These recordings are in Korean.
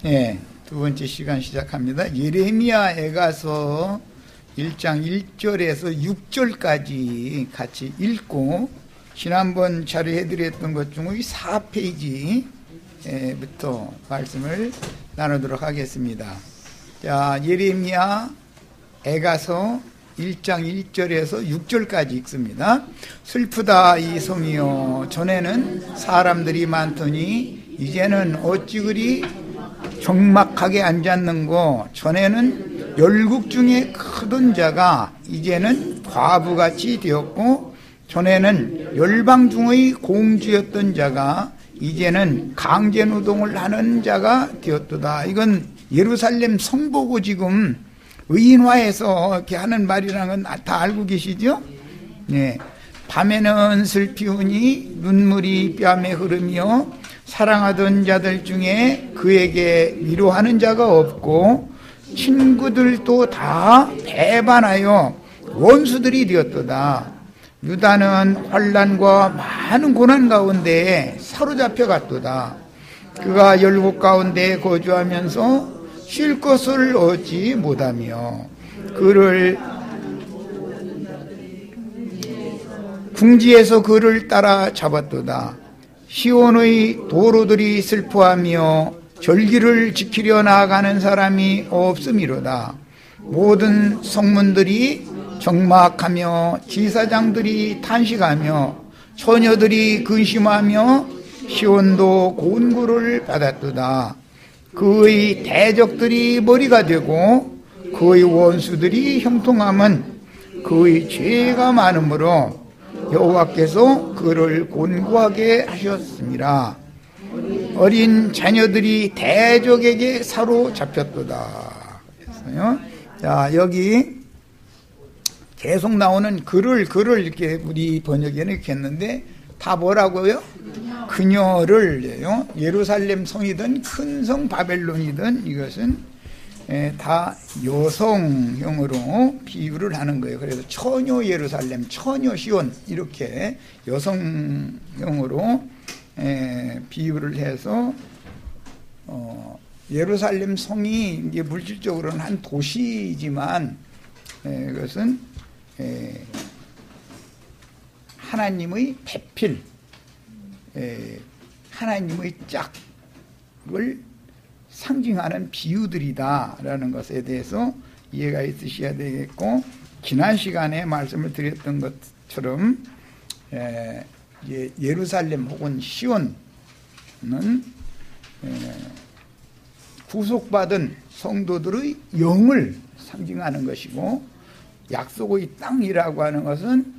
예, 두 번째 시간 시작합니다. 예레미야에 가서 1장 1절에서 6절까지 같이 읽고 지난번 자료해드렸던 것 중의 4페이지부터 말씀을 나누도록 하겠습니다. 자, 예레미야에 가서 1장 1절에서 6절까지 읽습니다. 슬프다 이 성이여, 전에는 사람들이 많더니 이제는 어찌 그리 적막하게 앉았는고, 전에는 열국 중에 크던 자가 이제는 과부같이 되었고, 전에는 열방 중의 공주였던 자가 이제는 강제노동을 하는 자가 되었도다. 이건 예루살렘 성보고 지금 의인화해서 이렇게 하는 말이라는 건 다 알고 계시죠? 네. 밤에는 슬피우니 눈물이 뺨에 흐르며 사랑하던 자들 중에 그에게 위로하는 자가 없고 친구들도 다 배반하여 원수들이 되었도다. 유다는 환난과 많은 고난 가운데 사로잡혀 갔도다. 그가 열국 가운데 거주하면서 쉴 것을 얻지 못하며 그를 궁지에서 그를 따라 잡았도다. 시온의 도로들이 슬퍼하며 절기를 지키려 나아가는 사람이 없음이로다. 모든 성문들이 적막하며 지사장들이 탄식하며 처녀들이 근심하며 시온도 곤고를 받았도다. 그의 대적들이 머리가 되고 그의 원수들이 형통함은 그의 죄가 많으므로 여호와께서 그를 곤고하게 하셨습니다. 어린 자녀들이 대적에게 사로잡혔도다. 그랬어요. 자, 여기 계속 나오는 글을 이렇게 우리 번역에는 이렇게 했는데 다 뭐라고요? 그녀를, 예루살렘 성이든 큰 성 바벨론이든 이것은 다 여성형으로 비유를 하는 거예요. 그래서 처녀 예루살렘, 처녀 시온 이렇게 여성형으로 비유를 해서 예루살렘 성이 이제 물질적으로는 한 도시이지만 그것은 하나님의 배필, 하나님의 짝을 상징하는 비유들이다라는 것에 대해서 이해가 있으셔야 되겠고, 지난 시간에 말씀을 드렸던 것처럼 예루살렘 혹은 시온은 구속받은 성도들의 영을 상징하는 것이고, 약속의 땅이라고 하는 것은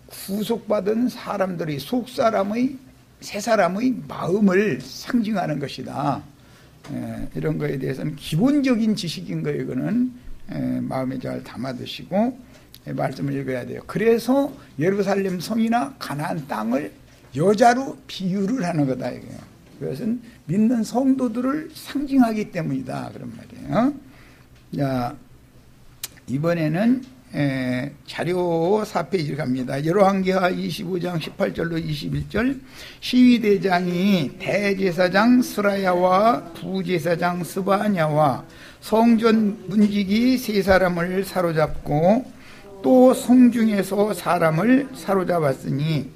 구속받은 사람들의 속사람의 새 사람의 마음을 상징하는 것이다. 이런 거에 대해서는 기본적인 지식인 거예요. 이거는 마음에 잘 담아두시고 말씀을 읽어야 돼요. 그래서 예루살렘 성이나 가나안 땅을 여자로 비유를 하는 거다. 이거예요. 그것은 믿는 성도들을 상징하기 때문이다. 그런 말이에요. 자, 이번에는 자료 4페이지를 갑니다. 열왕기하 25장 18절로 21절. 시위대장이 대제사장 스라야와 부제사장 스바냐와 성전 문지기 세 사람을 사로잡고 또 성중에서 사람을 사로잡았으니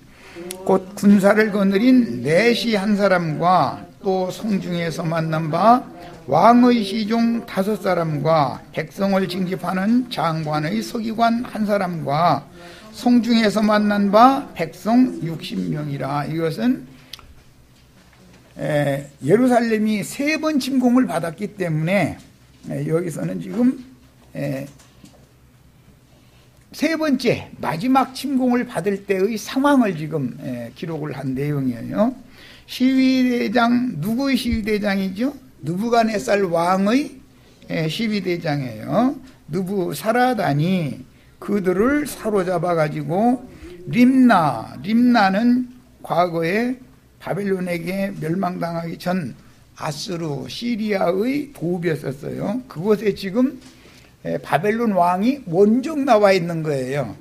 곧 군사를 거느린 내시 한 사람과 또 성중에서 만난 바 왕의 시종 5사람과 백성을 징집하는 장관의 서기관 1사람과 성중에서 만난 바 백성 60명이라. 이것은 예루살렘이 3번 침공을 받았기 때문에 여기서는 지금 3번째 마지막 침공을 받을 때의 상황을 지금 기록을 한 내용이에요. 시위대장, 누구의 시위대장이죠? 느부갓네살 왕의 시위대장이에요. 느부사라단이 그들을 사로잡아 가지고 림나는 과거에 바벨론에게 멸망당하기 전 아수르 시리아의 도읍이었어요. 그곳에 지금 바벨론 왕이 원정 나와 있는 거예요.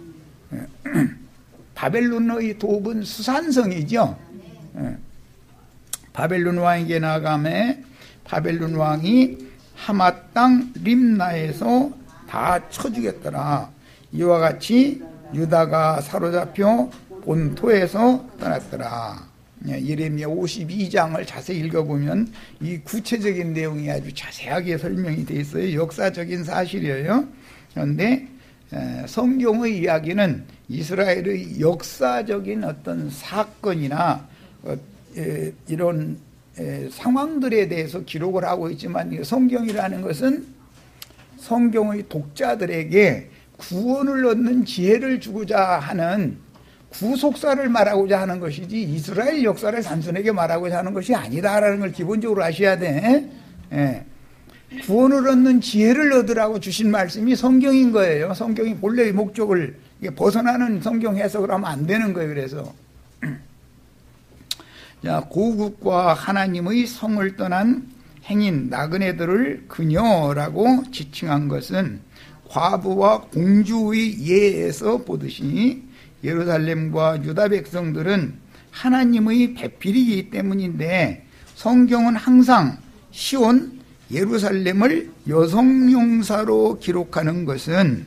바벨론의 도읍은 수산성이죠. 바벨론 왕에게 나아가매 바벨론 왕이 하마 땅 림나에서 다 쳐주겠더라. 이와 같이 유다가 사로잡혀 본토에서 떠났더라. 예레미야 52장을 자세히 읽어보면 이 구체적인 내용이 아주 자세하게 설명이 되어 있어요. 역사적인 사실이에요. 그런데 성경의 이야기는 이스라엘의 역사적인 어떤 사건이나 이런 상황들에 대해서 기록을 하고 있지만, 성경이라는 것은 성경의 독자들에게 구원을 얻는 지혜를 주고자 하는 구속사를 말하고자 하는 것이지, 이스라엘 역사를 단순하게 말하고자 하는 것이 아니다라는 걸 기본적으로 아셔야 돼. 구원을 얻는 지혜를 얻으라고 주신 말씀이 성경인 거예요. 성경이 본래의 목적을 벗어나는 성경 해석을 하면 안 되는 거예요. 그래서 자, 고국과 하나님의 성을 떠난 행인 나그네들을 그녀라고 지칭한 것은 과부와 공주의 예에서 보듯이 예루살렘과 유다 백성들은 하나님의 배필이기 때문인데, 성경은 항상 시온 예루살렘을 여성용사로 기록하는 것은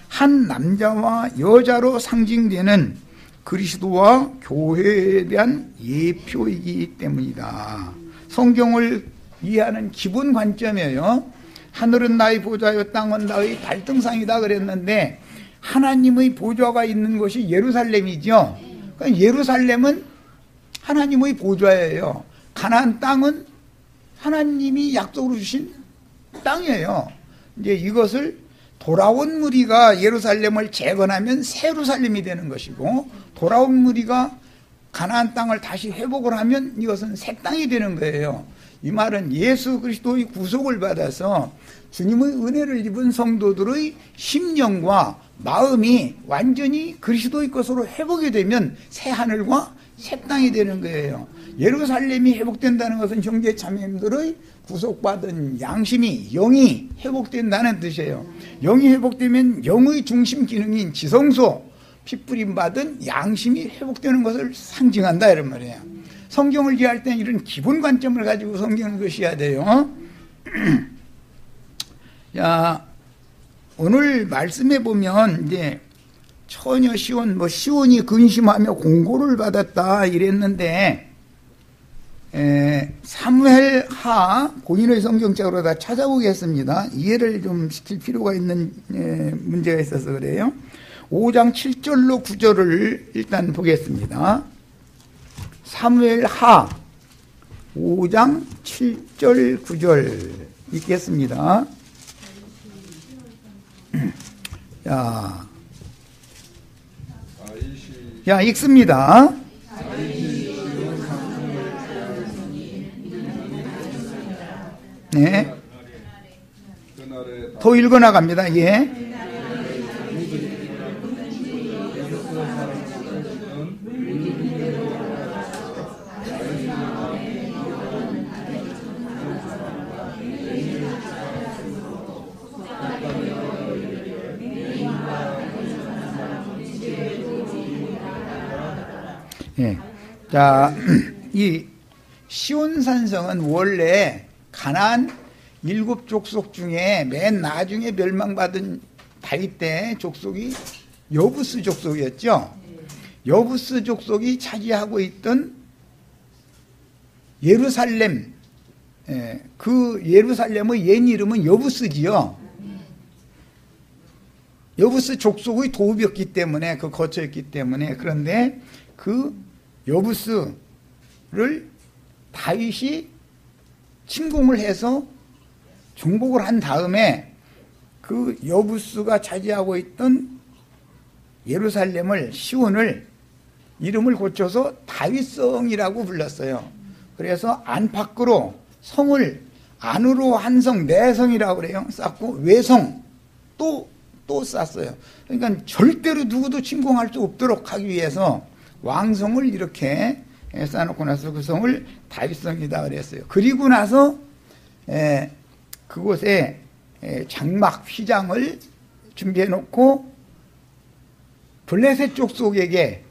한 남자와 여자로 상징되는 그리스도와 교회에 대한 예표이기 때문이다. 성경을 이해하는 기본 관점이에요. 하늘은 나의 보좌요 땅은 나의 발등상이다 그랬는데, 하나님의 보좌가 있는 곳이 예루살렘이죠. 그러니까 예루살렘은 하나님의 보좌예요. 가나안 땅은 하나님이 약속으로 주신 땅이에요. 이제 이것을 돌아온 무리가 예루살렘을 재건하면 새 예루살렘이 되는 것이고, 돌아온 무리가 가나안 땅을 다시 회복을 하면 이것은 새 땅이 되는 거예요. 이 말은 예수 그리스도의 구속을 받아서 주님의 은혜를 입은 성도들의 심령과 마음이 완전히 그리스도의 것으로 회복이 되면 새 하늘과 새 땅이 되는 거예요. 예루살렘이 회복된다는 것은 형제 자매님들의 구속받은 양심이, 영이 회복된다는 뜻이에요. 영이 회복되면 영의 중심 기능인 지성소, 핏부림 받은 양심이 회복되는 것을 상징한다 이런 말이에요. 성경을 이해할 때는 이런 기본 관점을 가지고 성경을 읽으셔야 돼요. 자, 오늘 말씀해 보면 이제 처녀 시온, 시온이 근심하며 공고를 받았다 이랬는데, 사무엘하 본인의 성경책으로 다 찾아보겠습니다. 이해를 좀 시킬 필요가 있는 문제가 있어서 그래요. 5장 7절로 9절을 일단 보겠습니다. 사무엘하 5장 7절 9절 읽겠습니다. 자, 읽습니다. 네. 더 읽어나갑니다. 예. 예. 자, 이 시온산성은 원래 가나안 7족속 중에 맨 나중에 멸망받은 다윗 때 족속이 여부스 족속이었죠. 여부스 족속이 차지하고 있던 예루살렘, 그 예루살렘의 옛 이름은 여부스지요. 여부스 족속의 도읍이었기 때문에, 그 거처였기 때문에. 그런데 그 여부스를 다윗이 침공을 해서 정복을 한 다음에 그 여부스가 차지하고 있던 예루살렘을, 시온을 이름을 고쳐서 다윗성이라고 불렀어요. 그래서 안팎으로 성을 안으로 한 성, 내성이라고 그래요. 쌓고 외성 또 쌓았어요. 그러니까 절대로 누구도 침공할 수 없도록 하기 위해서 왕성을 이렇게 쌓아놓고 나서 그 성을 다윗성이다 그랬어요. 그리고 나서 그곳에 장막 휘장을 준비해놓고 블레셋 족속에게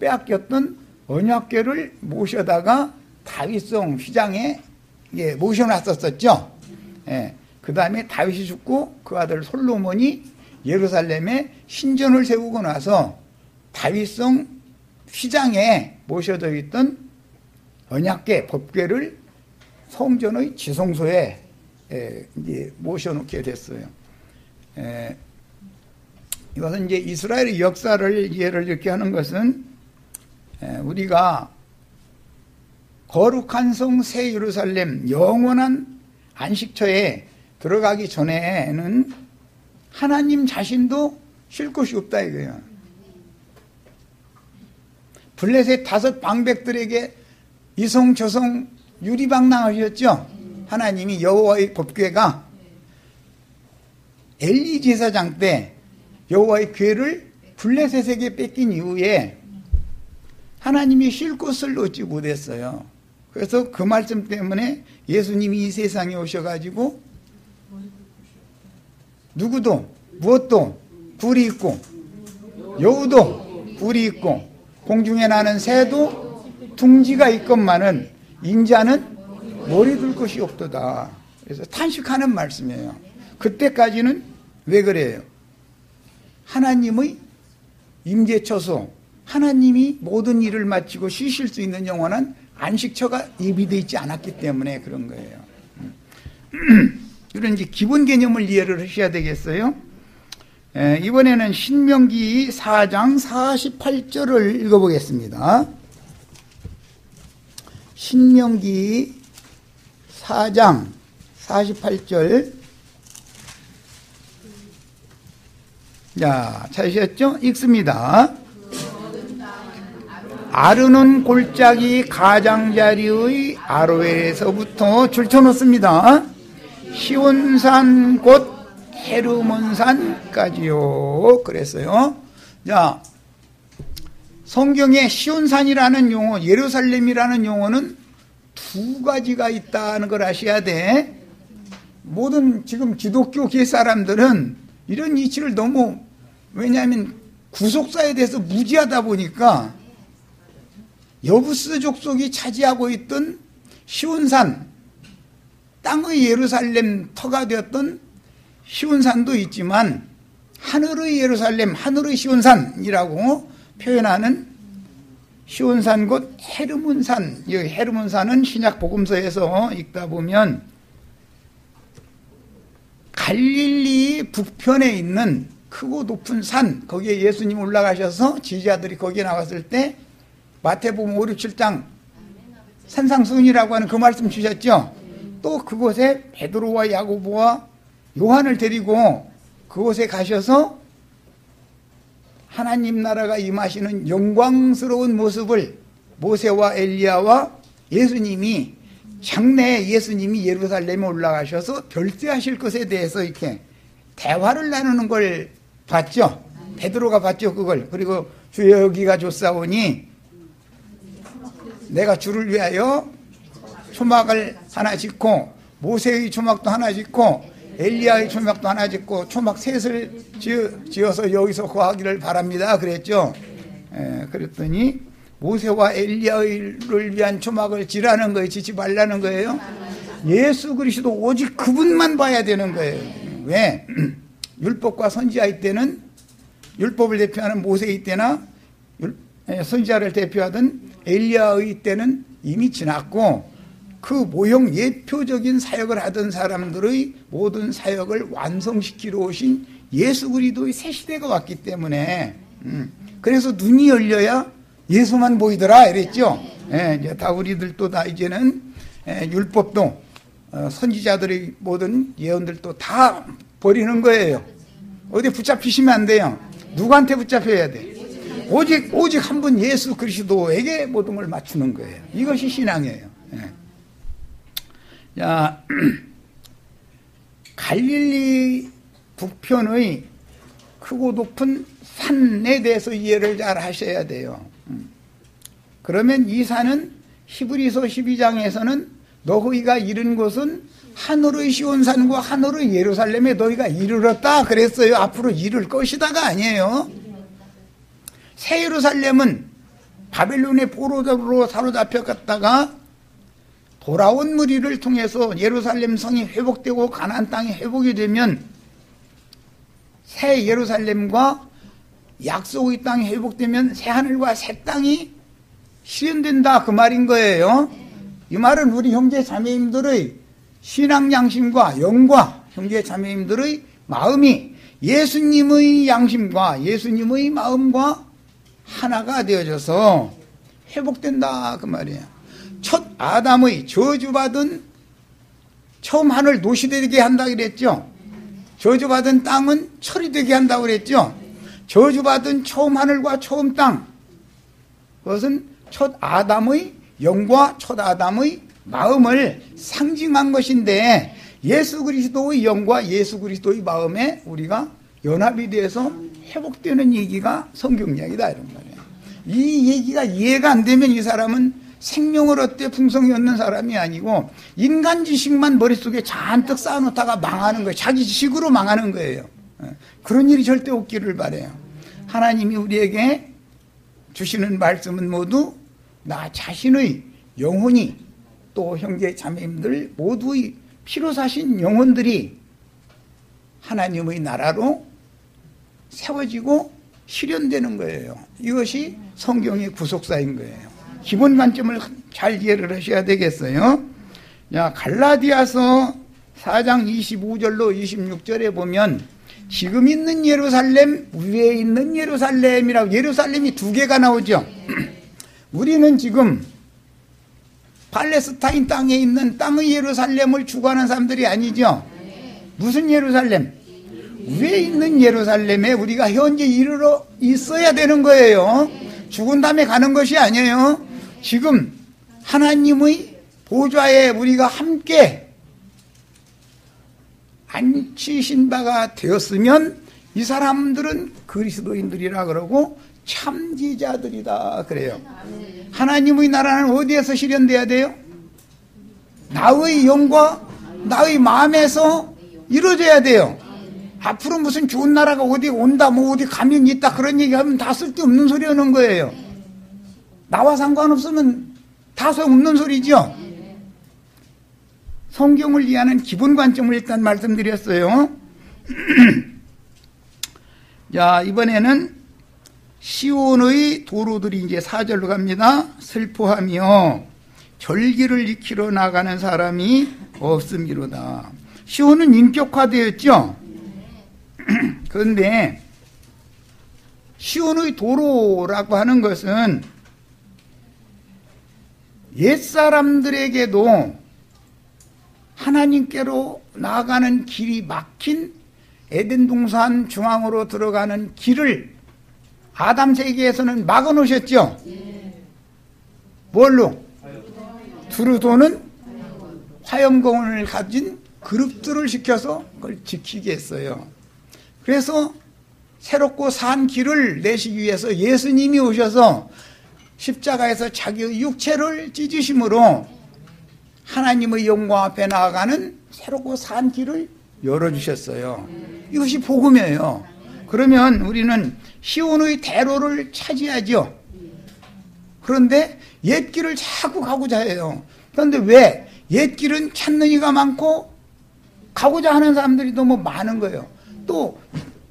빼앗겼던 언약궤를 모셔다가 다윗성 휘장에 모셔놨었죠. 그 다음에 다윗이 죽고 그 아들 솔로몬이 예루살렘에 신전을 세우고 나서 다윗성 휘장에 모셔져 있던 언약궤 법궤를 성전의 지성소에 이제 모셔놓게 됐어요. 이것은 이제 이스라엘의 역사를 이해를 이렇게 하는 것은 우리가 거룩한 성 새 예루살렘 영원한 안식처에 들어가기 전에는 하나님 자신도 쉴 곳이 없다 이거예요. 블레셋 5 방백들에게 이성 저성 유리방랑하셨죠. 하나님이 여호와의 법궤가 엘리 제사장 때 여호와의 궤를 블레셋에게 뺏긴 이후에 하나님이 쉴 곳을 얻지 못했어요. 그래서 그 말씀 때문에 예수님이 이 세상에 오셔가지고 누구도 무엇도 굴이 있고 여우도 굴이 있고 공중에 나는 새도 둥지가 있건만은 인자는 머리 둘 것이 없도다. 그래서 탄식하는 말씀이에요. 그때까지는 왜 그래요? 하나님의 임재처소, 하나님이 모든 일을 마치고 쉬실 수 있는 영원한 안식처가 예비되어 있지 않았기 때문에 그런 거예요. 이런 이제 기본 개념을 이해를 하셔야 되겠어요. 이번에는 신명기 4장 48절을 읽어보겠습니다. 신명기 4장 48절. 자, 찾으셨죠? 읽습니다. 아르논 골짜기 가장자리의 아로엘에서부터 줄쳐놓습니다. 시온산 곧 헤르몬산까지요. 그랬어요. 자, 성경에 시온산이라는 용어, 예루살렘이라는 용어는 2가지가 있다는 걸 아셔야 돼. 모든 지금 기독교계 사람들은 이런 이치를 너무, 왜냐하면 구속사에 대해서 무지하다 보니까 여부스 족속이 차지하고 있던 시온산, 땅의 예루살렘 터가 되었던 시온산도 있지만 하늘의 예루살렘, 하늘의 시온산이라고 표현하는 시온산 곧 헤르몬산, 이 헤르몬산은 신약 복음서에서 읽다 보면 갈릴리 북편에 있는 크고 높은 산, 거기에 예수님 올라가셔서 지지자들이 거기에 나왔을 때 마태복음 5, 6, 7장 산상수훈이라고 하는 그 말씀 주셨죠. 또 그곳에 베드로와 야고보와 요한을 데리고 그곳에 가셔서 하나님 나라가 임하시는 영광스러운 모습을 모세와 엘리야와 예수님이 장래에 예수님이 예루살렘에 올라가셔서 별세하실 것에 대해서 이렇게 대화를 나누는 걸 봤죠. 베드로가 봤죠, 그걸. 그리고 주여 여기가 좋사오니 내가 주를 위하여 초막을 하나 짓고 모세의 초막도 하나 짓고 엘리야의 초막도 하나 짓고 초막 셋을 지어서 여기서 거하기를 바랍니다 그랬죠. 그랬더니 모세와 엘리야를 위한 초막을 지라는 거예요? 짓지 말라는 거예요? 예수 그리스도 오직 그분만 봐야 되는 거예요. 왜? 율법과 선지자의 때는 율법을 대표하는 모세의 때나 선지자를 대표하던 엘리야의 때는 이미 지났고 그 모형 예표적인 사역을 하던 사람들의 모든 사역을 완성시키러 오신 예수 그리스도의 새 시대가 왔기 때문에 그래서 눈이 열려야 예수만 보이더라 이랬죠. 이제 다 우리들도 다 이제는 율법도 선지자들의 모든 예언들도 다 버리는 거예요. 어디 붙잡히시면 안 돼요. 누구한테 붙잡혀야 돼? 오직 한 분 예수 그리스도에게 모든 걸 맞추는 거예요. 이것이 신앙이에요. 자, 갈릴리 북편의 크고 높은 산에 대해서 이해를 잘 하셔야 돼요. 그러면 이 산은 히브리서 12장에서는 너희가 이른 곳은 하늘의 시온산과 하늘의 예루살렘에 너희가 이르렀다 그랬어요. 앞으로 이룰 것이다가 아니에요. 새 예루살렘은 바벨론의 포로로 사로잡혀갔다가 돌아온 무리를 통해서 예루살렘 성이 회복되고 가나안 땅이 회복이 되면 새 예루살렘과 약속의 땅이 회복되면 새 하늘과 새 땅이 실현된다, 그 말인 거예요. 이 말은 우리 형제 자매님들의 신앙 양심과 영과 형제 자매님들의 마음이 예수님의 양심과 예수님의 마음과 하나가 되어져서 회복된다, 그 말이에요. 첫 아담의 저주받은 처음 하늘 노시되게 한다 그랬죠. 저주받은 땅은 철이 되게 한다고 그랬죠. 저주받은 처음 하늘과 처음 땅, 그것은 첫 아담의 영과 첫 아담의 마음을 상징한 것인데, 예수 그리스도의 영과 예수 그리스도의 마음에 우리가 연합이 돼서 회복되는 얘기가 성경 이야기다, 이런 말이에요. 이 얘기가 이해가 안 되면 이 사람은 생명을 얻되 풍성히 얻는 사람이 아니고 인간 지식만 머릿속에 잔뜩 쌓아놓다가 망하는 거예요. 자기 지식으로 망하는 거예요. 그런 일이 절대 없기를 바라요. 하나님이 우리에게 주시는 말씀은 모두 나 자신의 영혼이, 또 형제 자매님들 모두의 피로 사신 영혼들이 하나님의 나라로 세워지고 실현되는 거예요. 이것이 성경의 구속사인 거예요. 기본 관점을 잘 이해를 하셔야 되겠어요. 자, 갈라디아서 4장 25절로 26절에 보면 지금 있는 예루살렘, 위에 있는 예루살렘이라고 예루살렘이 두 개가 나오죠. 우리는 지금 팔레스타인 땅에 있는 땅의 예루살렘을 추구하는 사람들이 아니죠. 무슨 예루살렘? 위에 있는 예루살렘에 우리가 현재 이르러 있어야 되는 거예요. 죽은 다음에 가는 것이 아니에요. 지금 하나님의 보좌에 우리가 함께 앉히신 바가 되었으면 이 사람들은 그리스도인들이라 그러고 참지자들이다 그래요. 하나님의 나라는 어디에서 실현돼야 돼요? 나의 영과 나의 마음에서 이루어져야 돼요. 앞으로 무슨 좋은 나라가 어디 온다, 뭐 어디 가면 있다, 그런 얘기하면 다 쓸데없는 소리 하는 거예요. 나와 상관없으면 다 소용없는 소리죠. 성경을 이해하는 기본 관점을 일단 말씀드렸어요. 자, 이번에는 시온의 도로들이 이제 4절로 갑니다. 슬퍼하며 절기를 익히러 나가는 사람이 없음이로다. 시온은 인격화되었죠. 그런데 시온의 도로라고 하는 것은 옛사람들에게도 하나님께로 나아가는 길이 막힌 에덴 동산 중앙으로 들어가는 길을 아담 세계에서는 막아 놓으셨죠. 뭘로? 두루 도는 화염공원을 가진 그룹들을 시켜서 그걸 지키게 했어요. 그래서 새롭고 산 길을 내시기 위해서 예수님이 오셔서 십자가에서 자기의 육체를 찢으심으로 하나님의 영광 앞에 나아가는 새롭고 산 길을 열어주셨어요. 이것이 복음이에요. 그러면 우리는 시온의 대로를 차지하죠. 그런데 옛 길을 자꾸 가고자 해요. 그런데 왜? 옛 길은 찾는 이가 많고 가고자 하는 사람들이 너무 많은 거예요. 또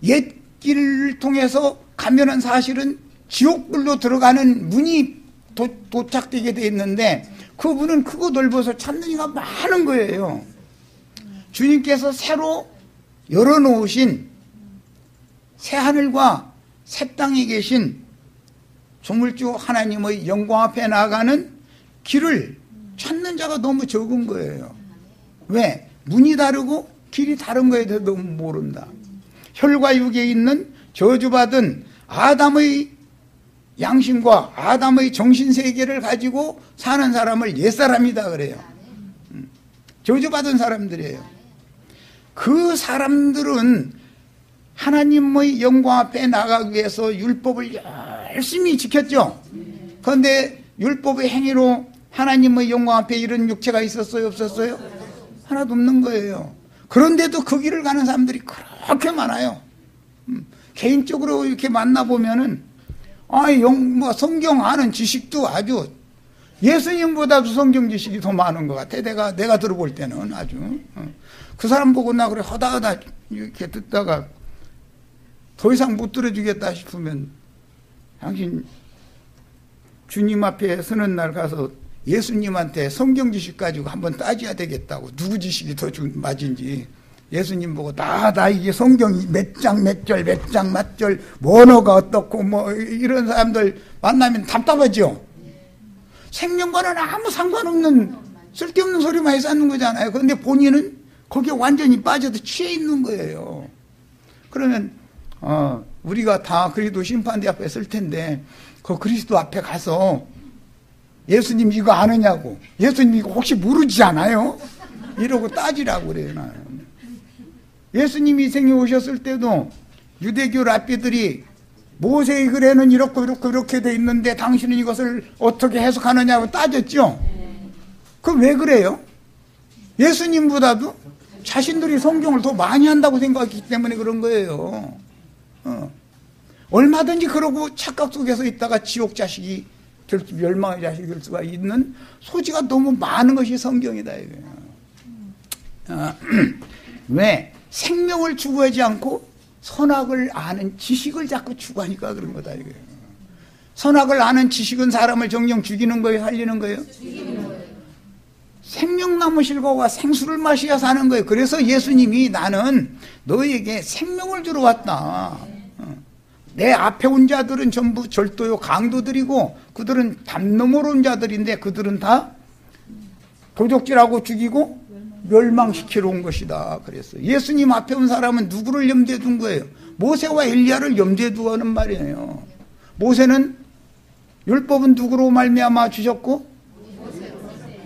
옛 길을 통해서 가면은 사실은 지옥불로 들어가는 문이 도착되게 돼 있는데 그 문은 크고 넓어서 찾는 이가 많은 거예요. 주님께서 새로 열어놓으신 새 하늘과 새 땅에 계신 조물주 하나님의 영광 앞에 나아가는 길을 찾는 자가 너무 적은 거예요. 왜? 문이 다르고 길이 다른 거에 대해서 너무 모른다. 혈과 육에 있는 저주받은 아담의 양심과 아담의 정신세계를 가지고 사는 사람을 옛사람이다 그래요. 저주받은 사람들이에요. 그 사람들은 하나님의 영광 앞에 나가기 위해서 율법을 열심히 지켰죠. 그런데 율법의 행위로 하나님의 영광 앞에 이런 육체가 있었어요? 없었어요? 하나도 없는 거예요. 그런데도 그 길을 가는 사람들이 그렇게 많아요. 개인적으로 이렇게 만나보면은 성경 아는 지식도 아주 예수님보다도 성경 지식이 더 많은 것 같아. 내가 들어볼 때는 아주. 그 사람 보고 나 그래 허다하다 이렇게 듣다가 더 이상 못 들어주겠다 싶으면 당신 주님 앞에 서는 날 가서 예수님한테 성경 지식 가지고 한번 따져야 되겠다고. 누구 지식이 더 맞은지. 예수님 보고 나 이게 성경이 몇 장 몇 절 몇 장 몇 절 원어가 어떻고 뭐 이런 사람들 만나면 답답하죠. 생명과는 아무 상관없는 쓸데없는 소리만 해서 하는 거잖아요. 그런데 본인은 거기에 완전히 빠져서 취해 있는 거예요. 그러면 우리가 다 그리스도 심판대 앞에 설 텐데 그 그리스도 앞에 가서 예수님 이거 아느냐고, 예수님 이거 혹시 모르지 않아요? 이러고 따지라고 그래요. 나는. 예수님이 이 생에 오셨을 때도 유대교 랍비들이 모세의 글에는 이렇게 돼 있는데 당신은 이것을 어떻게 해석하느냐고 따졌죠. 그럼 왜 그래요? 예수님보다도 자신들이 성경을 더 많이 한다고 생각했기 때문에 그런 거예요. 얼마든지 그러고 착각 속에서 있다가 지옥 자식이 멸망의 자식이 될 수가 있는 소지가 너무 많은 것이 성경이다 이거예요. 왜? 생명을 추구하지 않고 선악을 아는 지식을 자꾸 추구하니까 그런 거다 이거예요. 선악을 아는 지식은 사람을 정령 죽이는 거예요, 살리는 거예요? 죽이는 거예요. 생명나무 실과와 생수를 마셔야 사는 거예요. 그래서 예수님이 나는 너에게 생명을 주러 왔다. 내 앞에 온 자들은 전부 절도요 강도들이고 그들은 담 너머로 온 자들인데 그들은 다 도적질하고 죽이고 멸망시키러 온 것이다. 그랬어요. 예수님 앞에 온 사람은 누구를 염두에 둔 거예요? 모세와 엘리야를 염두에 두고 하는 말이에요. 모세는 율법은 누구로 말미암아 주셨고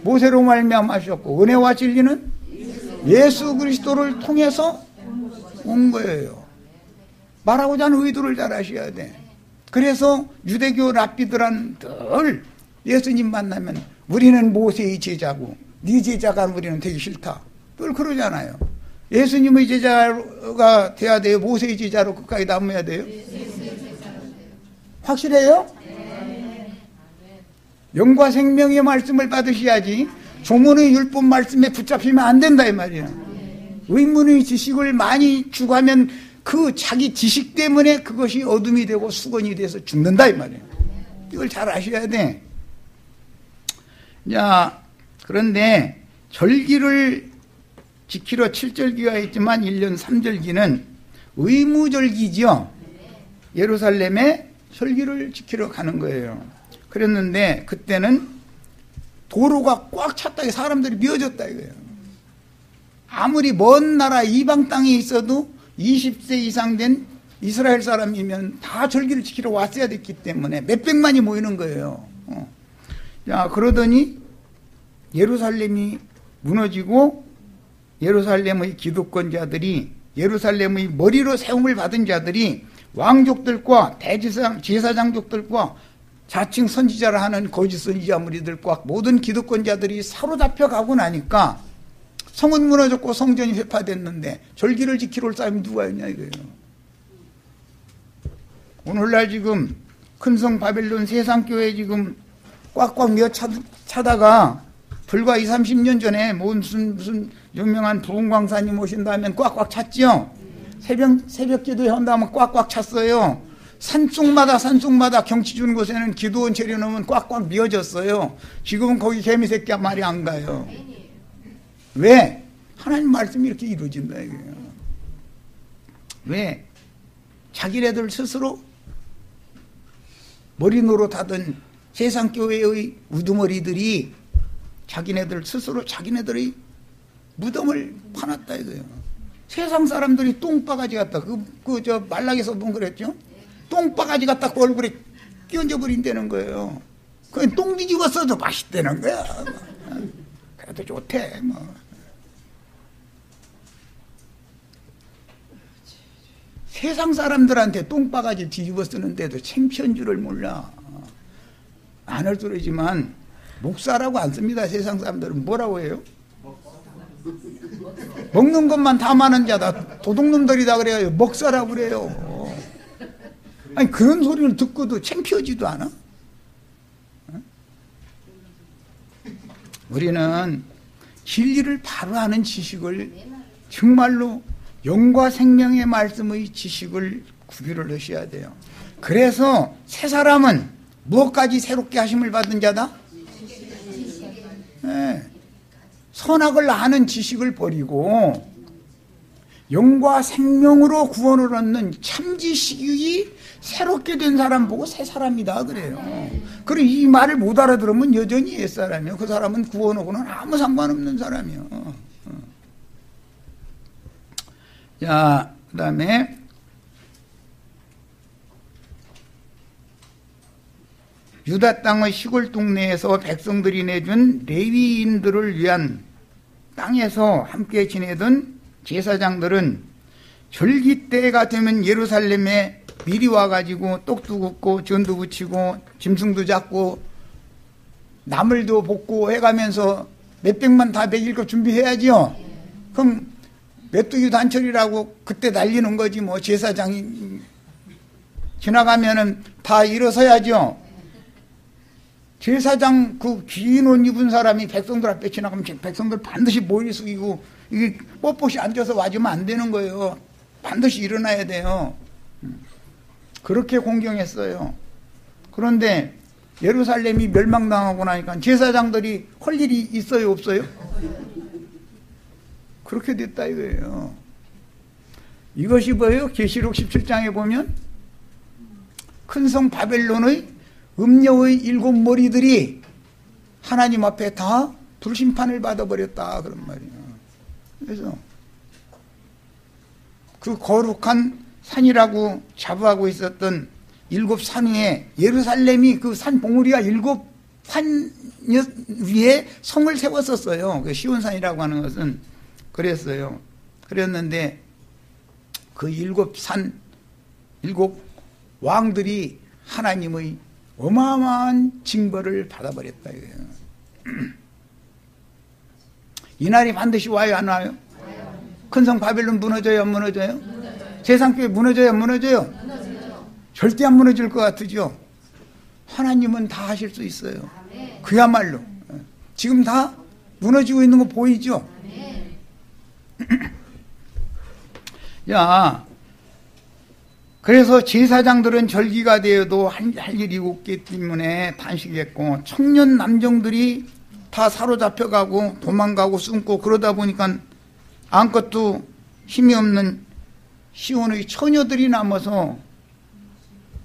모세로 말미암아 주셨고 은혜와 진리는 예수 그리스도를 통해서 온 거예요. 말하고자 하는 의도를 잘 아셔야 돼. 그래서 유대교 랍비들은 늘 예수님 만나면 우리는 모세의 제자고 네 제자가 우리는 되기 싫다. 늘 그러잖아요. 예수님의 제자가 돼야 돼요? 모세의 제자로 끝까지 남아야 돼요? 확실해요? 영과 생명의 말씀을 받으셔야지 조문의 율법 말씀에 붙잡히면 안 된다 이 말이에요. 의문의 지식을 많이 추구하면 그 자기 지식 때문에 그것이 어둠이 되고 수건이 돼서 죽는다 이 말이에요. 이걸 잘 아셔야 돼. 자, 그런데 절기를 지키러 7절기가 있지만 1년 3절기는 의무절기죠. 예루살렘에 절기를 지키러 가는 거예요. 그랬는데 그때는 도로가 꽉 찼다, 사람들이 미어졌다 이거예요. 아무리 먼 나라 이방 땅에 있어도 20세 이상 된 이스라엘 사람이면 다 절기를 지키러 왔어야 됐기 때문에 몇백만이 모이는 거예요. 자, 그러더니 예루살렘이 무너지고 예루살렘의 기득권자들이, 예루살렘의 머리로 세움을 받은 자들이 왕족들과 제사장족들과 자칭 선지자라 하는 거짓 선지자 무리들과 모든 기득권자들이 사로잡혀 가고 나니까 성은 무너졌고 성전이 회파됐는데 절기를 지키러 올 사람이 누가 있냐 이거예요. 오늘날 지금 큰성 바벨론 세상교회 지금 꽉꽉 메어 차다가 불과 20, 30년 전에 무슨 유명한 부흥광사님 오신다면 꽉꽉 찼죠. 새벽 기도회 한다면 꽉꽉 찼어요. 산속마다 경치 주는 곳에는 기도원 차려놓으면 꽉꽉 미어졌어요. 지금은 거기 개미새끼야 말이 안 가요. 왜? 하나님 말씀이 이렇게 이루어진다 이거예요. 왜? 자기네들 스스로 머리 노릇하던 세상교회의 우두머리들이 자기네들 스스로 자기네들의 무덤을 파놨다 이거예요. 세상 사람들이 똥바가지 같다. 저 말락에서 본 그랬죠? 똥바가지 갖다 그 얼굴에 끼얹어 버린다는 거예요. 그냥 똥 뒤집어 써도 맛있다는 거야. 그래도 좋대 뭐. 세상 사람들한테 똥바가지 뒤집어 쓰는데도 창피한 줄을 몰라. 안 할 소리지만 목사라고 안 씁니다. 세상 사람들은 뭐라고 해요? 먹는 것만 탐하는 자다. 도둑놈들이다 그래요. 먹사라고 그래요. 아니 그런 소리를 듣고도 창피하지도 않아? 우리는 진리를 바로 아는 지식을, 정말로 영과 생명의 말씀의 지식을 구비를 하셔야 돼요. 그래서 새 사람은 무엇까지 새롭게 하심을 받은 자다? 네. 선악을 아는 지식을 버리고 영과 생명으로 구원을 얻는 참 지식이 새롭게 된 사람 보고 새 사람이다 그래요. 그리고 이 말을 못 알아들으면 여전히 옛사람이에요. 그 사람은 구원하고는 아무 상관없는 사람이에요. 자, 그 다음에 유다 땅의 시골 동네에서 백성들이 내준 레위인들을 위한 땅에서 함께 지내던 제사장들은 절기 때가 되면 예루살렘에 미리 와가지고 떡도 굽고 전도 부치고 짐승도 잡고 나물도 볶고 해가면서 몇백만 다 먹일 거 준비해야죠. 그럼 메뚜기 단철이라고 그때 날리는 거지 뭐. 제사장이 지나가면은 다 일어서야죠. 제사장 그 긴 옷 입은 사람이 백성들 앞에 지나가면 백성들 반드시 머리 숙이고 이게 뻣뻣이 앉아서 와주면 안 되는 거예요. 반드시 일어나야 돼요. 그렇게 공경했어요. 그런데 예루살렘이 멸망당하고 나니까 제사장들이 할 일이 있어요, 없어요? 그렇게 됐다 이거예요. 이것이 뭐예요? 계시록 17장에 보면 큰 성 바벨론의 음녀의 7 머리들이 하나님 앞에 다 불심판을 받아버렸다 그런 말이에요. 그래서 그 거룩한 산이라고 자부하고 있었던 7 산 위에 예루살렘이 그 산 봉우리가 7 산 위에 성을 세웠었어요. 그 시온산이라고 하는 것은 그랬어요. 그랬는데 그 7 산, 7 왕들이 하나님의 어마어마한 징벌을 받아버렸다 이거예요. 이날이 반드시 와요, 안 와요? 큰 성 바벨론 무너져요, 안 무너져요? 세상교회 무너져요, 안 무너져요? 절대 안 무너질 것 같으죠? 하나님은 다 하실 수 있어요. 그야말로 지금 다 무너지고 있는 거 보이죠? 야, 그래서 제사장들은 절기가 되어도 할 일이 없기 때문에 단식했고 청년 남정들이 다 사로잡혀가고 도망가고 숨고 그러다 보니까 아무것도 힘이 없는 시온의 처녀들이 남아서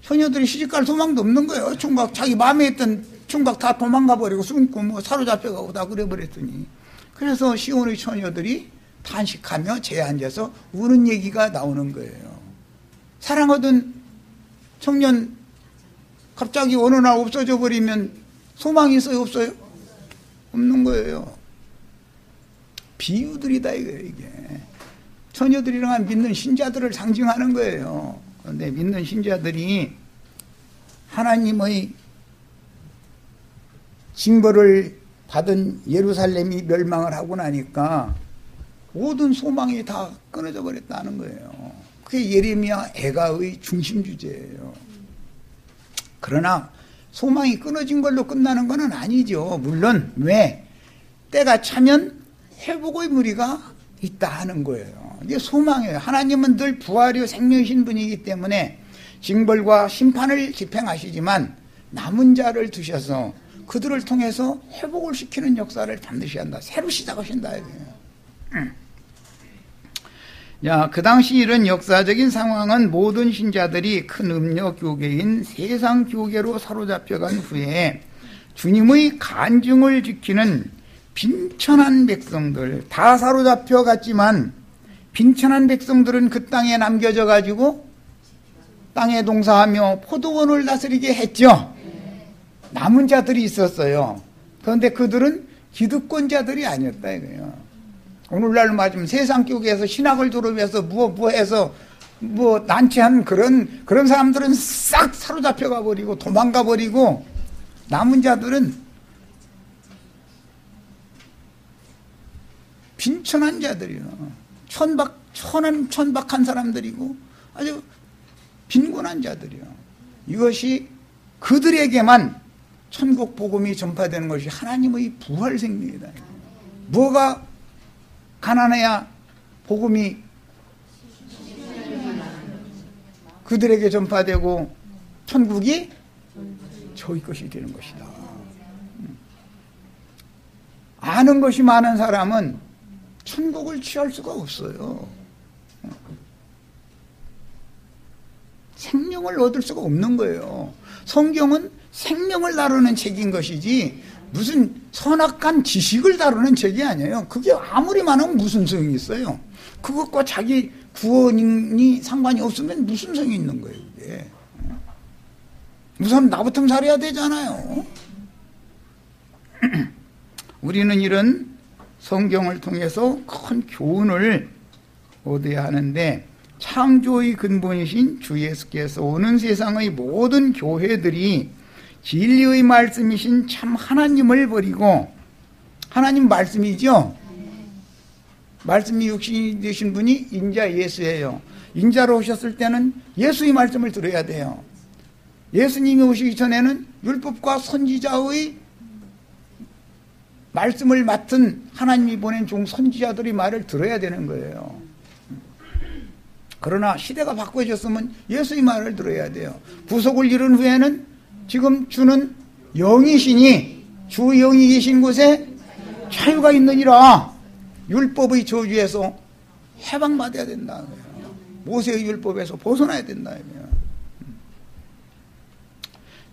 처녀들이 시집갈 소망도 없는 거예요. 총각 자기 마음에 있던 총각 다 도망가 버리고 숨고 뭐 사로잡혀가고 다 그래버렸더니 그래서 시온의 처녀들이 단식하며 제에 앉아서 우는 얘기가 나오는 거예요. 사랑하던 청년 갑자기 어느 날 없어져 버리면 소망이 있어요, 없어요? 없는 거예요. 비유들이다 이거예요. 이게 처녀들이랑 믿는 신자들을 상징하는 거예요. 그런데 믿는 신자들이 하나님의 징벌을 받은 예루살렘이 멸망을 하고 나니까 모든 소망이 다 끊어져 버렸다는 거예요. 그게 예레미야 애가의 중심 주제예요. 그러나 소망이 끊어진 걸로 끝나는 건 아니죠. 물론 왜? 때가 차면 회복의 무리가 있다 하는 거예요. 이게 소망이에요. 하나님은 늘 부활이요 생명이신 분이기 때문에 징벌과 심판을 집행하시지만 남은 자를 두셔서 그들을 통해서 회복을 시키는 역사를 반드시 한다. 새로 시작하신다. 야, 그 당시 이런 역사적인 상황은 모든 신자들이 큰 음녀 교계인 세상 교계로 사로잡혀간 후에 주님의 간증을 지키는 빈천한 백성들, 다 사로잡혀 갔지만 빈천한 백성들은 그 땅에 남겨져 가지고 땅에 동사하며 포도원을 다스리게 했죠. 남은 자들이 있었어요. 그런데 그들은 기득권자들이 아니었다 이거예요. 오늘날로 맞으면 세상 교계에서 신학을 졸업해서 무엇해서 난치한 그런 사람들은 싹 사로잡혀가 버리고 도망가 버리고 남은 자들은 빈천한 자들이요. 천박한 사람들이고 아주 빈곤한 자들이요. 이것이 그들에게만 천국 복음이 전파되는 것이 하나님의 부활 생명이다. 뭐가 가난해야 복음이 그들에게 전파되고 천국이 저희 것이 되는 것이다. 아는 것이 많은 사람은 천국을 취할 수가 없어요. 생명을 얻을 수가 없는 거예요. 성경은 생명을 다루는 책인 것이지 무슨 선악한 지식을 다루는 책이 아니에요. 그게 아무리 많으면 무슨 소용이 있어요. 그것과 자기 구원이 상관이 없으면 무슨 소용이 있는 거예요. 그게. 우선 나부터 잘해야 되잖아요. 우리는 이런 성경을 통해서 큰 교훈을 얻어야 하는데, 창조의 근본이신 주 예수께서 오는 세상의 모든 교회들이 진리의 말씀이신 참 하나님을 버리고, 하나님 말씀이죠. 말씀이 육신이 되신 분이 인자 예수예요. 인자로 오셨을 때는 예수의 말씀을 들어야 돼요. 예수님이 오시기 전에는 율법과 선지자의 말씀을 맡은 하나님이 보낸 종 선지자들의 말을 들어야 되는 거예요. 그러나 시대가 바꿔졌으면 예수의 말을 들어야 돼요. 구속을 이룬 후에는 지금 주는 영이시니 주 영이 계신 곳에 자유가 있느니라. 율법의 저주에서 해방받아야 된다. 모세의 율법에서 벗어나야 된다.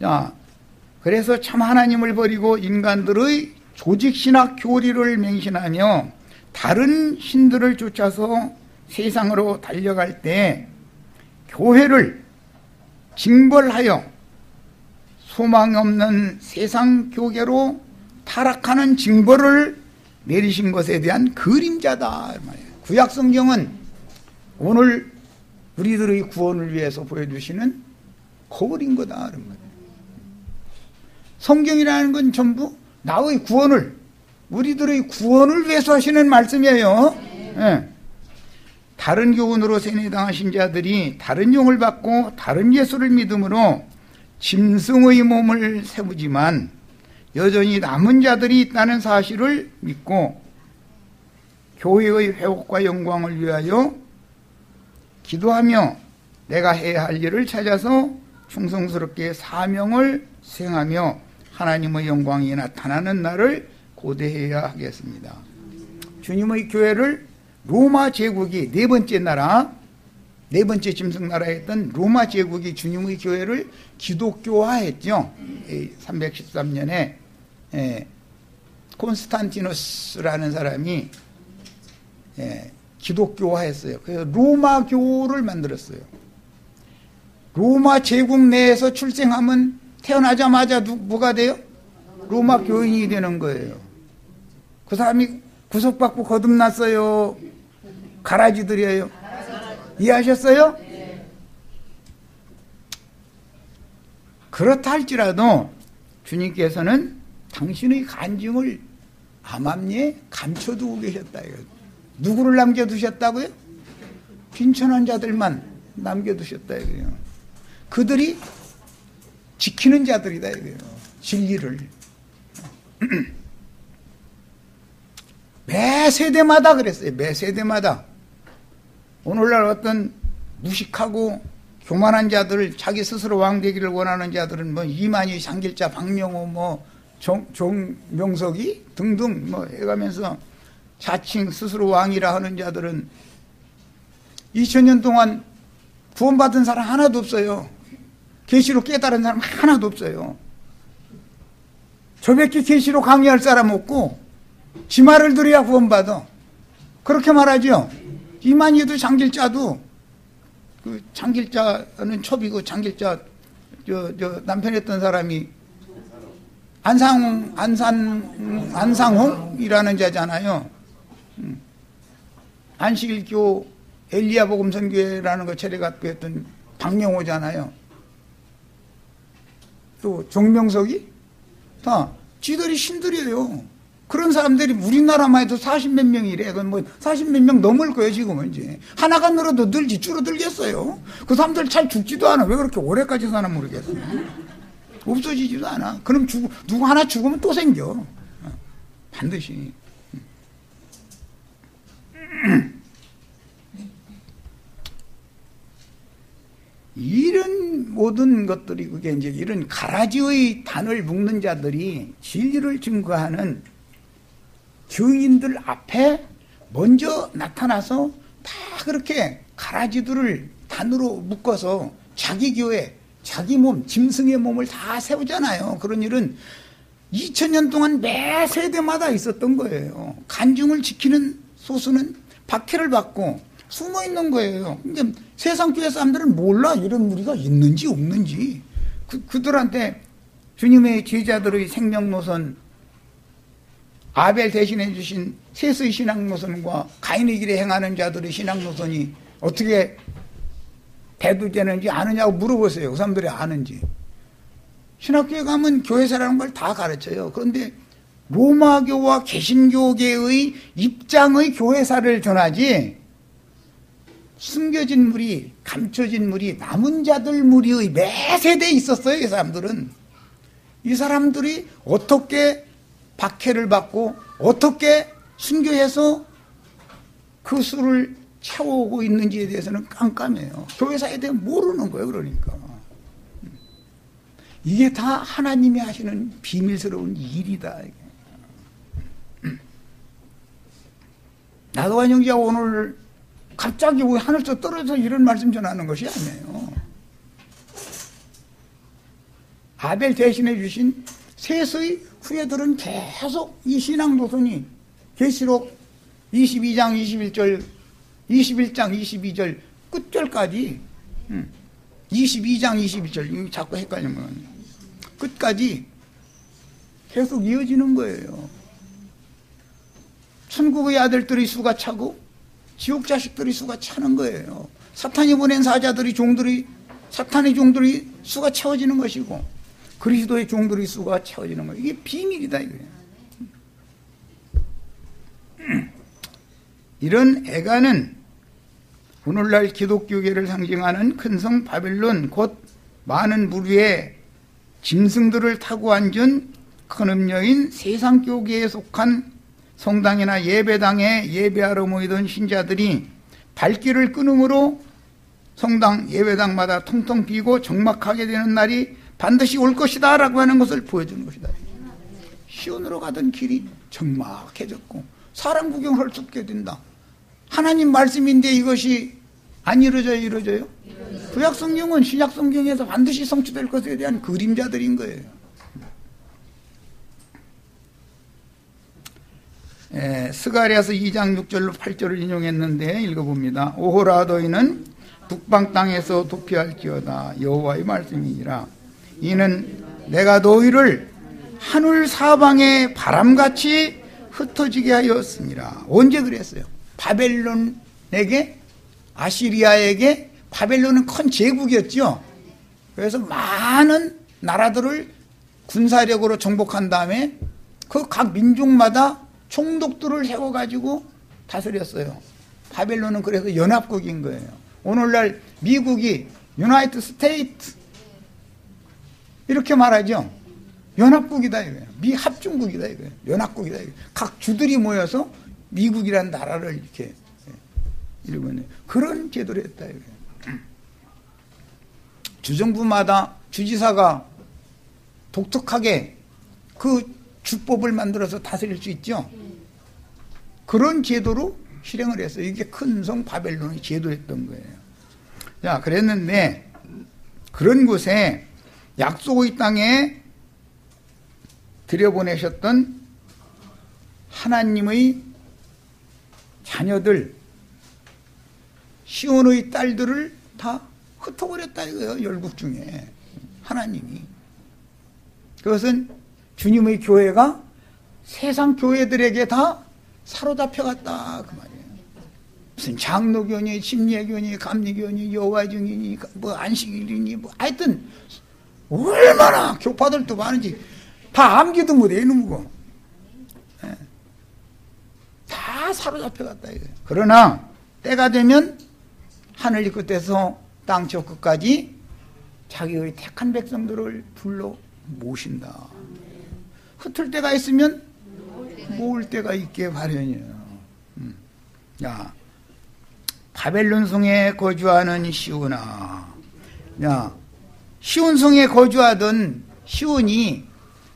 자, 그래서 참 하나님을 버리고 인간들의 조직신학 교리를 맹신하며 다른 신들을 쫓아서 세상으로 달려갈 때 교회를 징벌하여 소망 없는 세상 교계로 타락하는 징벌을 내리신 것에 대한 그림자다. 구약 성경은 오늘 우리들의 구원을 위해서 보여주시는 거울인 거다. 성경이라는 건 전부 나의 구원을, 우리들의 구원을 위해서 하시는 말씀이에요. 네. 다른 교훈으로 세뇌당하신 자들이 다른 용을 받고 다른 예수를 믿음으로 짐승의 몸을 세우지만 여전히 남은 자들이 있다는 사실을 믿고 교회의 회복과 영광을 위하여 기도하며 내가 해야 할 일을 찾아서 충성스럽게 사명을 수행하며 하나님의 영광이 나타나는 날을 고대해야 하겠습니다. 주님의 교회를 로마 제국이 네 번째 나라, 네 번째 짐승 나라였던 로마 제국이 주님의 교회를 기독교화했죠. 313년에 콘스탄티누스라는 사람이 기독교화했어요. 그래서 로마교를 만들었어요. 로마 제국 내에서 출생하면 태어나자마자 뭐가 돼요? 로마 교인이 되는 거예요. 그 사람이 구속받고 거듭났어요? 가라지들이에요? 이해하셨어요? 그렇다 할지라도 주님께서는 당신의 간증을 암암리에 감춰두고 계셨다. 누구를 남겨두셨다고요? 빈천한 자들만 남겨두셨다. 그들이 지키는 자들이다. 진리를. 매 세대마다 그랬어요. 매 세대마다. 오늘날 어떤 무식하고 교만한 자들, 자기 스스로 왕 되기를 원하는 자들은 뭐 이만희, 장길자, 박명호, 뭐 종명석이 등등 뭐 해가면서 자칭 스스로 왕이라 하는 자들은 2000년 동안 구원받은 사람 하나도 없어요. 계시로 깨달은 사람 하나도 없어요. 저밖에 계시로 강의할 사람 없고 지 말을 들어야 구원받아. 그렇게 말하죠. 이만희도 장길자도, 그 장길자는 첩이고 장길자 저 남편했던 사람이 안상홍이라는 자잖아요. 안식일교 엘리야 복음 선교회라는 거 차려갖고 했던 박명호잖아요. 또 종명석이 다 지들이 신들이에요. 그런 사람들이 우리나라만 해도 40몇 명이래. 그건 뭐 40몇 명 넘을 거예요, 지금은 이제. 하나가 늘어도 늘지 줄어들겠어요. 그 사람들 잘 죽지도 않아. 왜 그렇게 오래까지 사나 모르겠어요. 없어지지도 않아. 그럼 누구 하나 죽으면 또 생겨. 반드시. 이런 모든 것들이 그게 이제 이런 가라지의 단을 묶는 자들이 진리를 증거하는 교인들 앞에 먼저 나타나서 다 그렇게 가라지들을 단으로 묶어서 자기 교회, 자기 몸, 짐승의 몸을 다 세우잖아요. 그런 일은 2000년 동안 매 세대마다 있었던 거예요. 간중을 지키는 소수는 박해를 받고 숨어 있는 거예요. 근데 세상 교회 사람들은 몰라. 이런 무리가 있는지 없는지. 그들한테 주님의 제자들의 생명노선, 아벨 대신해 주신 셋의 신앙노선과 가인의 길에 행하는 자들의 신앙노선이 어떻게 대두되는지 아느냐고 물어보세요. 그 사람들이 아는지. 신학교에 가면 교회사라는 걸 다 가르쳐요. 그런데 로마교와 개신교계의 입장의 교회사를 전하지, 숨겨진 무리, 감춰진 무리, 남은 자들 무리의 매 세대에 있었어요. 이 사람들은. 이 사람들이 어떻게 박해를 받고 어떻게 순교해서 그 수를 채워오고 있는지에 대해서는 깜깜해요. 교회사에 대해 모르는 거예요. 그러니까 이게 다 하나님이 하시는 비밀스러운 일이다. 나도한 형제가 오늘 갑자기 왜 하늘에서 떨어져서 이런 말씀 전하는 것이 아니에요. 아벨 대신해 주신 셋의 후예들은 계속 이 신앙 노선이 계시록 22장 21절 21장 22절 끝절까지 22장 21절 자꾸 헷갈리면 끝까지 계속 이어지는 거예요. 천국의 아들들이 수가 차고 지옥 자식들이 수가 차는 거예요. 사탄이 보낸 사자들이 사탄의 종들이 수가 채워지는 것이고 그리스도의 종들의 수가 채워지는 거예요. 이게 비밀이다 이거예요. 이런 애가는 오늘날 기독교계를 상징하는 큰 성 바벨론, 곧 많은 부류의 짐승들을 타고 앉은 큰 음녀인 세상교계에 속한 성당이나 예배당에 예배하러 모이던 신자들이 발길을 끊음으로 성당 예배당마다 통통 비고 적막하게 되는 날이 반드시 올 것이다 라고 하는 것을 보여주는 것이다. 시온으로 가던 길이 적막해졌고 사람 구경할 수 없게 된다. 하나님 말씀인데 이것이 안 이루어져요? 구약성경은 신약성경에서 반드시 성취될 것에 대한 그림자들인 거예요. 스가랴서 2장 6절로 8절을 인용했는데 읽어봅니다. 오호라 너희는 북방 땅에서 도피할지어다. 여호와의 말씀이니라. 이는 내가 너희를 하늘 사방에 바람같이 흩어지게 하였습니다. 언제 그랬어요? 바벨론에게, 아시리아에게. 바벨론은 큰 제국이었죠. 그래서 많은 나라들을 군사력으로 정복한 다음에 그 각 민족마다 총독들을 세워가지고 다스렸어요. 바벨론은 그래서 연합국인 거예요. 오늘날 미국이 유나이티드 스테이트 이렇게 말하죠. 연합국이다 이거예요. 미합중국이다 이거예요. 연합국이다 이거예요. 각 주들이 모여서 미국이라는 나라를 이렇게 이루고 그런 제도를 했다 이거예요. 주정부마다 주지사가 독특하게 그 주법을 만들어서 다스릴 수 있죠. 그런 제도로 실행을 했어요. 이게 큰 성 바벨론의 제도였던 거예요. 자, 그랬는데 그런 곳에 약속의 땅에 들여보내셨던 하나님의 자녀들, 시온의 딸들을 다 흩어버렸다 이거예요. 열국 중에 하나님이. 그것은 주님의 교회가 세상 교회들에게 다 사로잡혀갔다 그 말이에요. 무슨 장로교니 침례교니 감리교니 여호와 증인이 뭐 안식일이니 뭐 하여튼 얼마나 교파들도 많은지 다 암기도 못해 이놈 거. 다 사로잡혀갔다 이거예요. 그러나 때가 되면 하늘 끝에서 땅 저 끝까지 자기의 택한 백성들을 불러 모신다. 흩을 때가 있으면 모을 때가 있게 마련이에요. 야, 바벨론 성에 거주하는 시온아. 야, 시온 성에 거주하던 시온이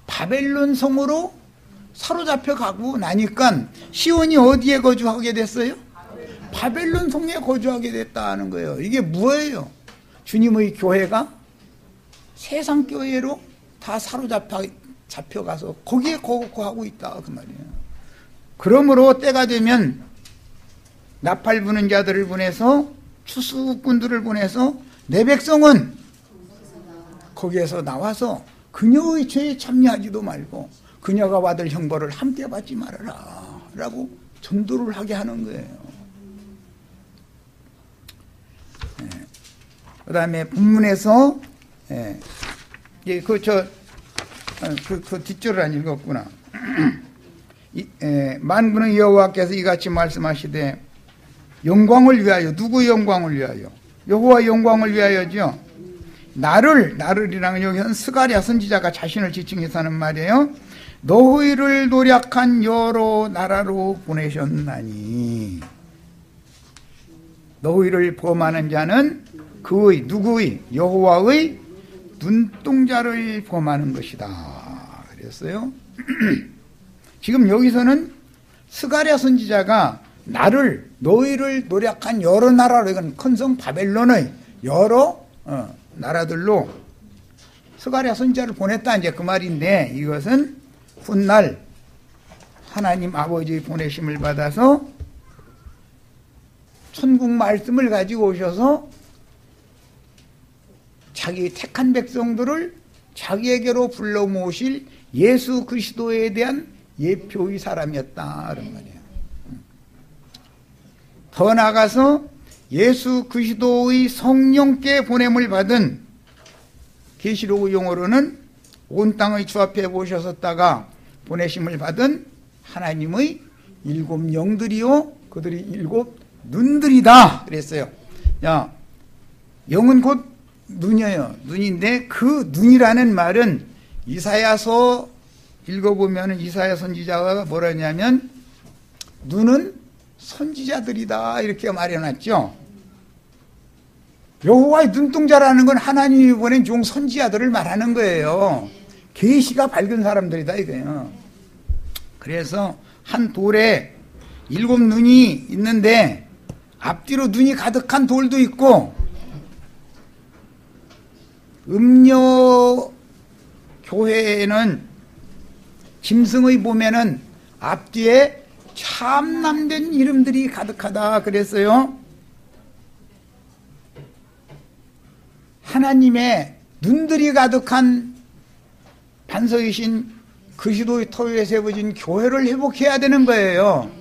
바벨론 성으로 사로잡혀 가고 나니까 시온이 어디에 거주하게 됐어요? 바벨론 성에 거주하게 됐다는 거예요. 이게 뭐예요? 주님의 교회가 세상 교회로 다 잡혀가서 거기에 거하고 있다 그 말이에요. 그러므로 때가 되면 나팔 부는 자들을 보내서 추수꾼들을 보내서 내 백성은 거기에서 나와서 그녀의 죄에 참여하지도 말고 그녀가 받을 형벌을 함께 받지 말아라 라고 전도를 하게 하는 거예요. 그 다음에 본문에서 그 뒷줄을 안 읽었구나. 만군의 여호와께서 이같이 말씀하시되 영광을 위하여, 누구 영광을 위하여? 여호와 영광을 위하여죠. 나를이라는 여기서는 스가랴 선지자가 자신을 지칭해서 하는 말이에요. 너희를 노력한 여러 나라로 보내셨나니 너희를 범하는 자는 그의, 누구의? 여호와의 눈동자를 범하는 것이다 그랬어요. 지금 여기서는 스가랴 선지자가 너희를 노력한 여러 나라로, 이건 큰성 바벨론의 여러 나라들로 스가랴 선지자를 보냈다 이제 그 말인데, 이것은 훗날 하나님 아버지의 보내심을 받아서 천국 말씀을 가지고 오셔서 자기 택한 백성들을 자기에게로 불러 모으실 예수 그리스도에 대한 예표의 사람이었다 그런 말이에요. 더 나아가서 예수 그리스도의 성령께 보냄을 받은, 계시록 용어로는 온 땅의 주 앞에 모셨었다가 보내심을 받은 하나님의 일곱 영들이요 그들이 일곱 눈들이다 그랬어요. 야, 영은 곧 눈이에요. 눈인데 그 눈이라는 말은 이사야서 읽어보면 이사야 선지자가 뭐라 하냐면 눈은 선지자들이다 이렇게 말해놨죠. 여호와의 눈동자라는 건 하나님이 보낸 종 선지자들을 말하는 거예요. 계시가 밝은 사람들이다 이거예요. 그래서 한 돌에 일곱 눈이 있는데 앞뒤로 눈이 가득한 돌도 있고, 음녀 교회에는 짐승의 보면은 앞뒤에 참남된 이름들이 가득하다 그랬어요. 하나님의 눈들이 가득한 반석이신 그리스도의 터위에 세워진 교회를 회복해야 되는 거예요.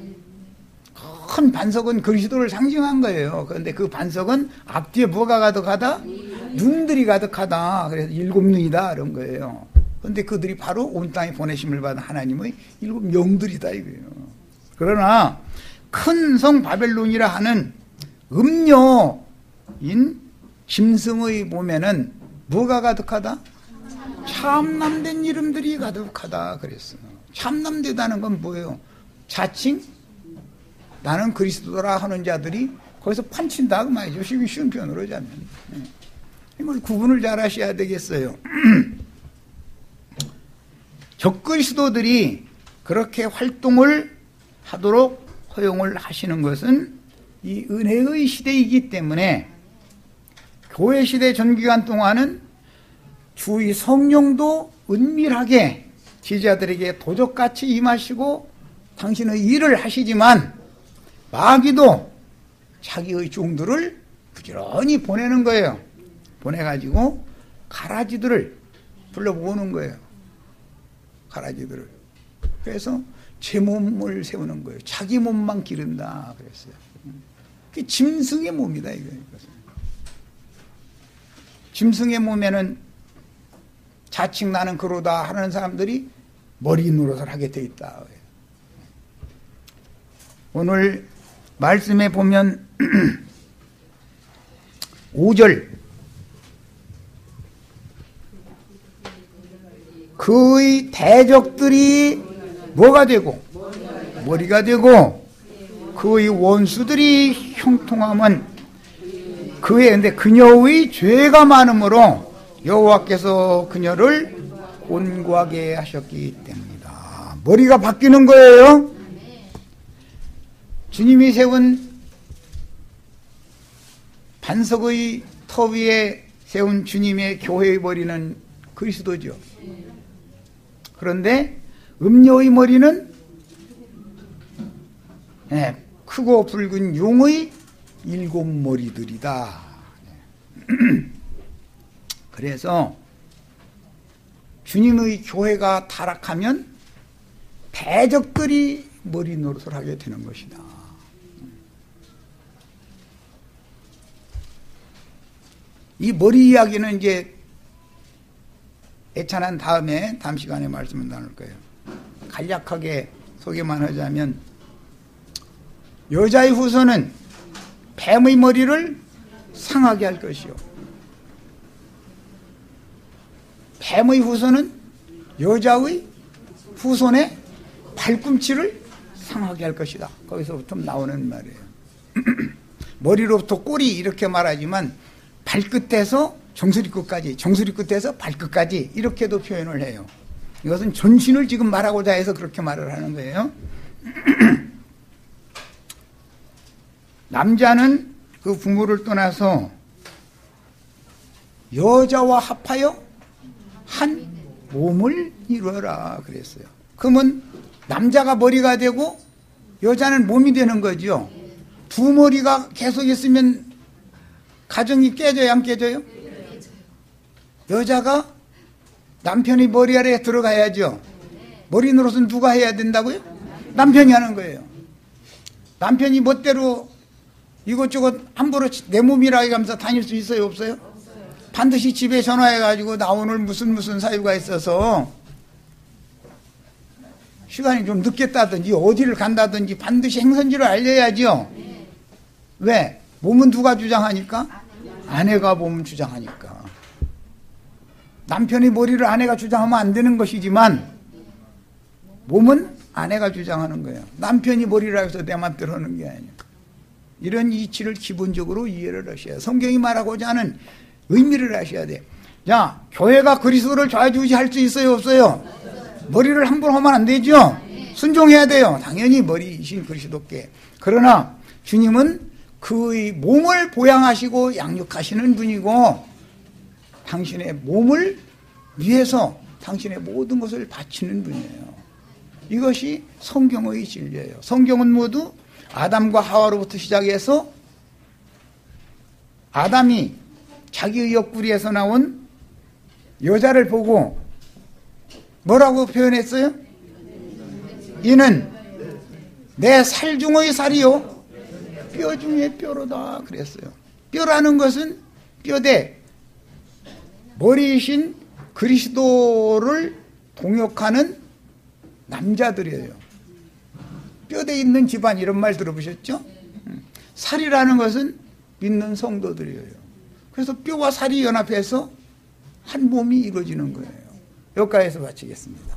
큰 반석은 그리스도를 상징한 거예요. 그런데 그 반석은 앞뒤에 뭐가 가득하다? 눈들이 가득하다. 그래서 일곱 눈이다 이런 거예요. 그런데 그들이 바로 온 땅에 보내심을 받은 하나님의 일곱 영들이다 이거예요. 그러나 큰 성 바벨론이라 하는 음녀인 짐승의 보면은 뭐가 가득하다? 참남된 이름들이 가득하다 그랬어요. 참남되다는 건 뭐예요? 자칭 나는 그리스도라 하는 자들이 거기서 판친다 그 말이죠. 쉬운 표현으로 하자면. 이걸 구분을 잘 하셔야 되겠어요. 적그리스도들이 그렇게 활동을 하도록 허용을 하시는 것은 이 은혜의 시대이기 때문에, 교회 시대 전기간 동안은 주의 성령도 은밀하게 제자들에게 도적같이 임하시고 당신의 일을 하시지만, 마귀도 자기의 종들을 부지런히 보내는 거예요. 보내가지고 가라지들을 불러 모으는 거예요. 가라지들을. 그래서 제 몸을 세우는 거예요. 자기 몸만 기른다 그랬어요. 그게 짐승의 몸이다 이거예요. 짐승의 몸에는 자칭 나는 그러다 하는 사람들이 머리 노릇을 하게 돼 있다. 오늘 말씀에 보면 5절 그의 대적들이 뭐가 되고 머리가 되고 그의 원수들이 형통하면 근데 그녀의 죄가 많으므로 여호와께서 그녀를 곤고하게 하셨기 때문이다. 머리가 바뀌는 거예요. 주님이 세운 반석의 터 위에 세운 주님의 교회의 머리는 그리스도죠. 그런데 음녀의 머리는 크고 붉은 용의 7머리들이다. 그래서 주님의 교회가 타락하면 대적들이 머리 노릇을 하게 되는 것이다. 이 머리 이야기는 이제 애찬한 다음에 다음 시간에 말씀을 나눌 거예요. 간략하게 소개만 하자면 여자의 후손은 뱀의 머리를 상하게 할 것이요, 뱀의 후손은 여자의 후손의 발꿈치를 상하게 할 것이다. 거기서부터 나오는 말이에요. 머리로부터 꼬리 이렇게 말하지만 발끝에서 정수리 끝까지, 정수리 끝에서 발끝까지 이렇게도 표현을 해요. 이것은 전신을 지금 말하고자 해서 그렇게 말을 하는 거예요. 남자는 그 부모를 떠나서 여자와 합하여 한 몸을 이루어라 그랬어요. 그러면 남자가 머리가 되고 여자는 몸이 되는 거죠. 두 머리가 계속 있으면 가정이 깨져요, 안 깨져요? 여자가 남편이 머리 아래에 들어가야죠. 머리 노릇은 누가 해야 된다고요? 남편이 하는 거예요. 남편이 멋대로 이것저것 함부로 내 몸이라 하면서 다닐 수 있어요, 없어요? 반드시 집에 전화해가지고 나 오늘 무슨 사유가 있어서 시간이 좀 늦겠다든지 어디를 간다든지 반드시 행선지를 알려야죠. 왜? 몸은 누가 주장하니까? 아내가 몸은 주장하니까. 남편이 머리를 아내가 주장하면 안 되는 것이지만 몸은 아내가 주장하는 거예요. 남편이 머리를 해서 내 맘대로 하는 게 아니에요. 이런 이치를 기본적으로 이해를 하셔야, 성경이 말하고자 하는 의미를 하셔야 돼요. 자, 교회가 그리스도를 좌지우지할 수 있어요, 없어요? 머리를 함부로 하면 안 되죠. 순종해야 돼요. 당연히 머리이신 그리스도께. 그러나 주님은 그의 몸을 보양하시고 양육하시는 분이고 당신의 몸을 위해서 당신의 모든 것을 바치는 분이에요. 이것이 성경의 진리예요. 성경은 모두 아담과 하와로부터 시작해서 아담이 자기의 옆구리에서 나온 여자를 보고 뭐라고 표현했어요? 이는 내 살 중의 살이요 뼈 중의 뼈로다 그랬어요. 뼈라는 것은 뼈대 머리이신 그리스도를 동역하는 남자들이에요. 뼈대 있는 집안, 이런 말 들어보셨죠? 살이라는 것은 믿는 성도들이에요. 그래서 뼈와 살이 연합해서 한 몸이 이루어지는 거예요. 여기까지서 마치겠습니다.